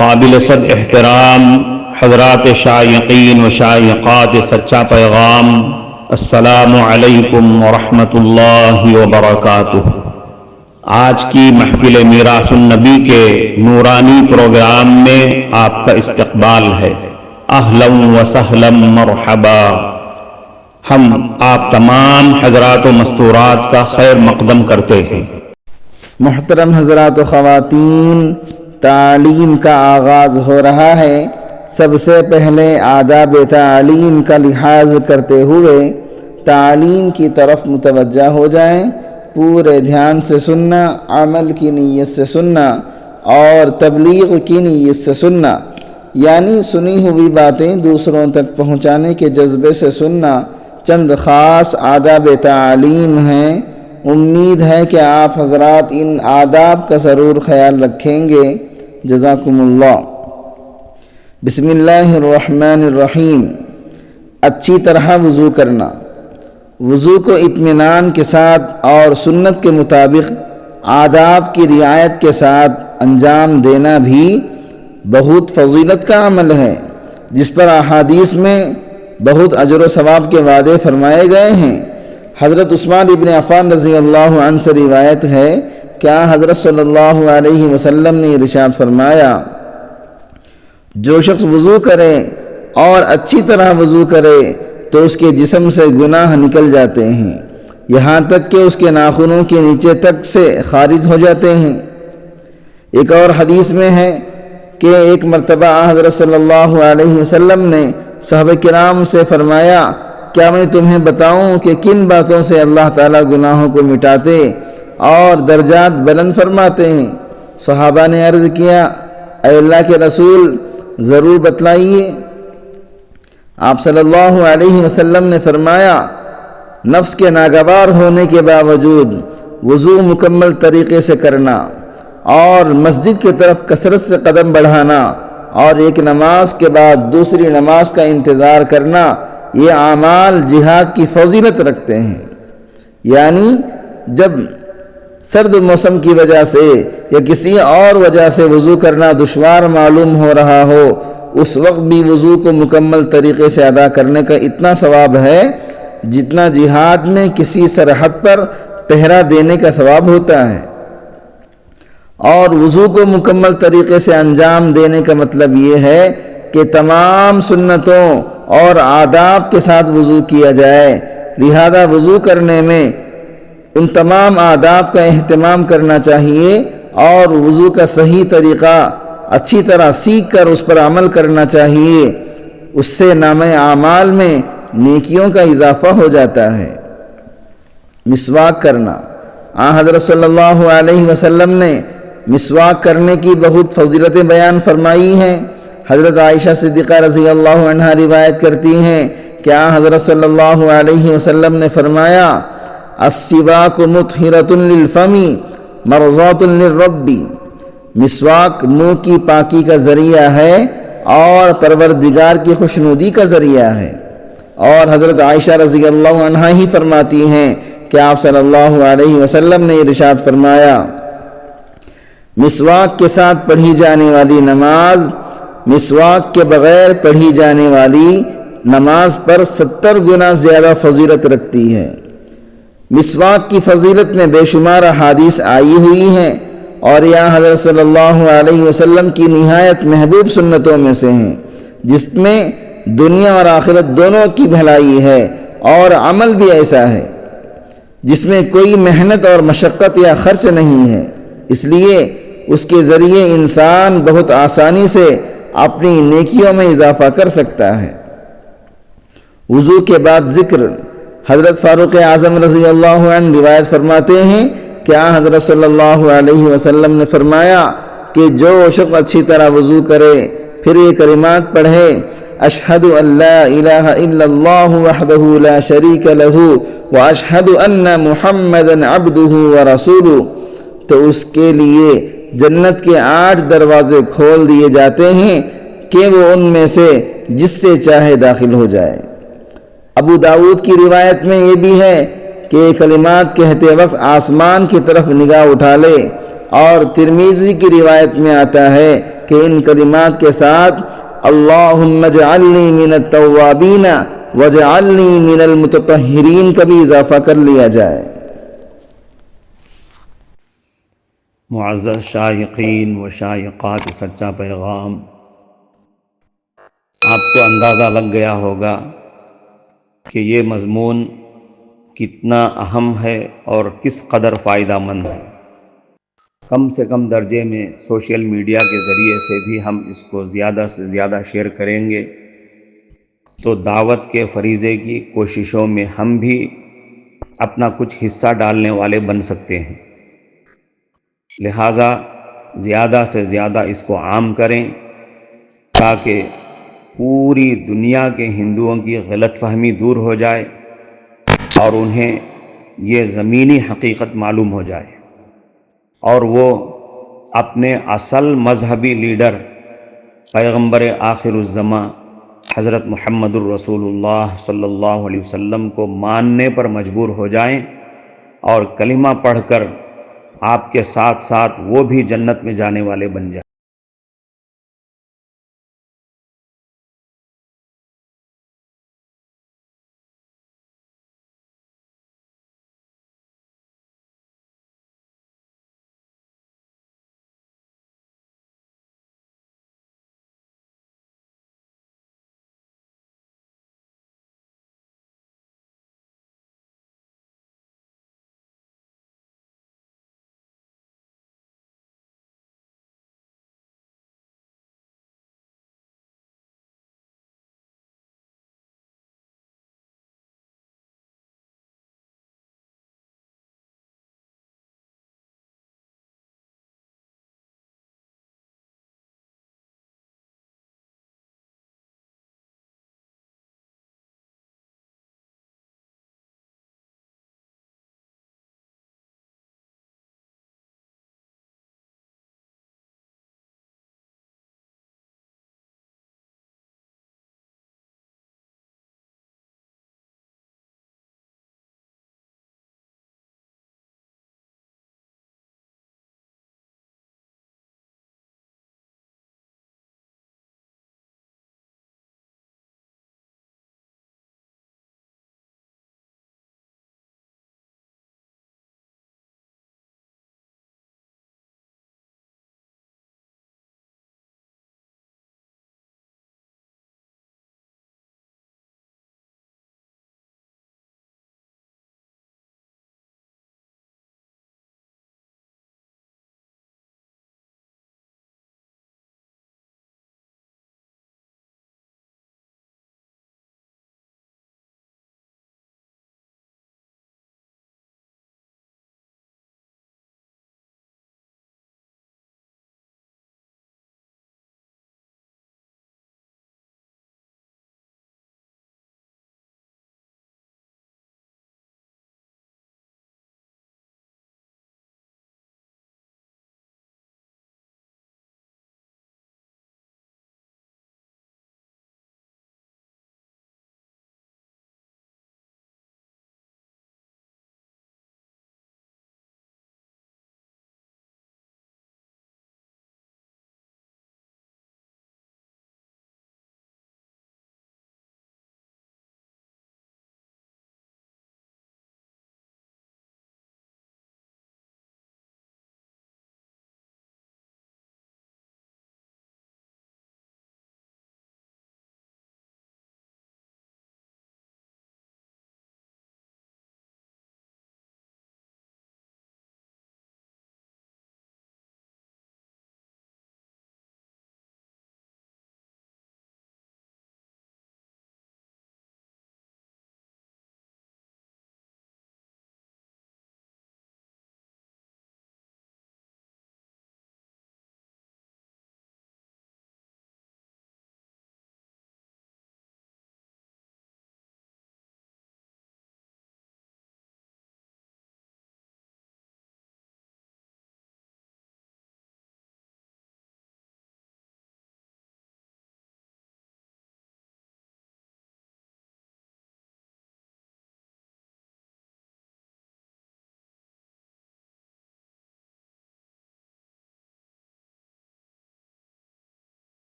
قابل صد احترام حضرات شائقین و شائقات سچا پیغام، السلام علیکم ورحمۃ اللہ وبرکاتہ۔ آج کی محفل میراث النبی کے نورانی پروگرام میں آپ کا استقبال ہے۔ اہلا و سہلا مرحبا۔ ہم آپ تمام حضرات و مستورات کا خیر مقدم کرتے ہیں۔ محترم حضرات و خواتین، تعلیم کا آغاز ہو رہا ہے۔ سب سے پہلے آداب تعلیم کا لحاظ کرتے ہوئے تعلیم کی طرف متوجہ ہو جائیں۔ پورے دھیان سے سننا، عمل کی نیت سے سننا اور تبلیغ کی نیت سے سننا، یعنی سنی ہوئی باتیں دوسروں تک پہنچانے کے جذبے سے سننا چند خاص آداب تعلیم ہیں۔ امید ہے کہ آپ حضرات ان آداب کا ضرور خیال رکھیں گے۔ جزاکم اللہ۔ بسم اللہ الرحمن الرحیم۔ اچھی طرح وضو کرنا۔ وضو کو اطمینان کے ساتھ اور سنت کے مطابق آداب کی رعایت کے ساتھ انجام دینا بھی بہت فضیلت کا عمل ہے، جس پر احادیث میں بہت اجر و ثواب کے وعدے فرمائے گئے ہیں۔ حضرت عثمان ابن عفان رضی اللہ عنہ سے روایت ہے کہ حضرت صلی اللہ علیہ وسلم نے ارشاد فرمایا، جو شخص وضو کرے اور اچھی طرح وضو کرے تو اس کے جسم سے گناہ نکل جاتے ہیں، یہاں تک کہ اس کے ناخنوں کے نیچے تک سے خارج ہو جاتے ہیں۔ ایک اور حدیث میں ہے کہ ایک مرتبہ حضرت صلی اللہ علیہ وسلم نے صحابہ کرام سے فرمایا، کیا میں تمہیں بتاؤں کہ کن باتوں سے اللہ تعالیٰ گناہوں کو مٹاتے اور درجات بلند فرماتے ہیں؟ صحابہ نے عرض کیا، اے اللہ کے رسول، ضرور بتلائیے۔ آپ صلی اللہ علیہ وسلم نے فرمایا، نفس کے ناگوار ہونے کے باوجود وضو مکمل طریقے سے کرنا اور مسجد کی طرف کثرت سے قدم بڑھانا اور ایک نماز کے بعد دوسری نماز کا انتظار کرنا، یہ اعمال جہاد کی فضیلت رکھتے ہیں۔ یعنی جب سرد موسم کی وجہ سے یا کسی اور وجہ سے وضو کرنا دشوار معلوم ہو رہا ہو، اس وقت بھی وضو کو مکمل طریقے سے ادا کرنے کا اتنا ثواب ہے جتنا جہاد میں کسی سرحد پر پہرا دینے کا ثواب ہوتا ہے۔ اور وضو کو مکمل طریقے سے انجام دینے کا مطلب یہ ہے کہ تمام سنتوں اور آداب کے ساتھ وضو کیا جائے، لہذا وضو کرنے میں ان تمام آداب کا اہتمام کرنا چاہیے اور وضو کا صحیح طریقہ اچھی طرح سیکھ کر اس پر عمل کرنا چاہیے۔ اس سے نامہ اعمال میں نیکیوں کا اضافہ ہو جاتا ہے۔ مسواک کرنا۔ حضرت صلی اللہ علیہ وسلم نے مسواک کرنے کی بہت فضیلتیں بیان فرمائی ہیں۔ حضرت عائشہ صدیقہ رضی اللہ عنہا روایت کرتی ہیں کہ حضرت صلی اللہ علیہ وسلم نے فرمایا، السواک مطہرۃ للفم مرضاۃ للرب۔ مسواک منہ کی پاکی کا ذریعہ ہے اور پروردگار کی خوشنودی کا ذریعہ ہے۔ اور حضرت عائشہ رضی اللہ عنہا ہی فرماتی ہیں کہ آپ صلی اللہ علیہ وسلم نے ارشاد فرمایا، مسواک کے ساتھ پڑھی جانے والی نماز مسواک کے بغیر پڑھی جانے والی نماز پر 70 گنا زیادہ فضیلت رکھتی ہے۔ مسواک کی فضیلت میں بے شمار احادیث آئی ہوئی ہیں اور یہ حضرت صلی اللہ علیہ وسلم کی نہایت محبوب سنتوں میں سے ہیں، جس میں دنیا اور آخرت دونوں کی بھلائی ہے، اور عمل بھی ایسا ہے جس میں کوئی محنت اور مشقت یا خرچ نہیں ہے، اس لیے اس کے ذریعے انسان بہت آسانی سے اپنی نیکیوں میں اضافہ کر سکتا ہے۔ وضو کے بعد ذکر۔ حضرت فاروق اعظم رضی اللہ عنہ روایت فرماتے ہیں کہ حضرت صلی اللہ علیہ وسلم نے فرمایا کہ جو شخص اچھی طرح وضو کرے پھر یہ کلمات پڑھے، اشہد ان لا الہ الا اللہ وحدہ لا شریک لہ واشہد ان محمدا عبدہ ورسولہ، تو اس کے لیے جنت کے 8 دروازے کھول دیے جاتے ہیں کہ وہ ان میں سے جس سے چاہے داخل ہو جائے۔ ابو داؤد کی روایت میں یہ بھی ہے کہ یہ کلمات کہتے وقت آسمان کی طرف نگاہ اٹھا لے، اور ترمذی کی روایت میں آتا ہے کہ ان کلمات کے ساتھ اللہم اجعلنی من التوابین واجعلنی من المتطہرین کا بھی اضافہ کر لیا جائے۔ معزز شائقین و شائقات سچا پیغام، آپ کو اندازہ لگ گیا ہوگا کہ یہ مضمون کتنا اہم ہے اور کس قدر فائدہ مند ہے۔ کم سے کم درجے میں سوشل میڈیا کے ذریعے سے بھی ہم اس کو زیادہ سے زیادہ شیئر کریں گے تو دعوت کے فریضے کی کوششوں میں ہم بھی اپنا کچھ حصہ ڈالنے والے بن سکتے ہیں۔ لہٰذا زیادہ سے زیادہ اس کو عام کریں تاکہ پوری دنیا کے ہندوؤں کی غلط فہمی دور ہو جائے اور انہیں یہ زمینی حقیقت معلوم ہو جائے، اور وہ اپنے اصل مذہبی لیڈر پیغمبر آخر الزماں حضرت محمد الرسول اللہ صلی اللہ علیہ وسلم کو ماننے پر مجبور ہو جائیں اور کلمہ پڑھ کر آپ کے ساتھ ساتھ وہ بھی جنت میں جانے والے بن جائیں۔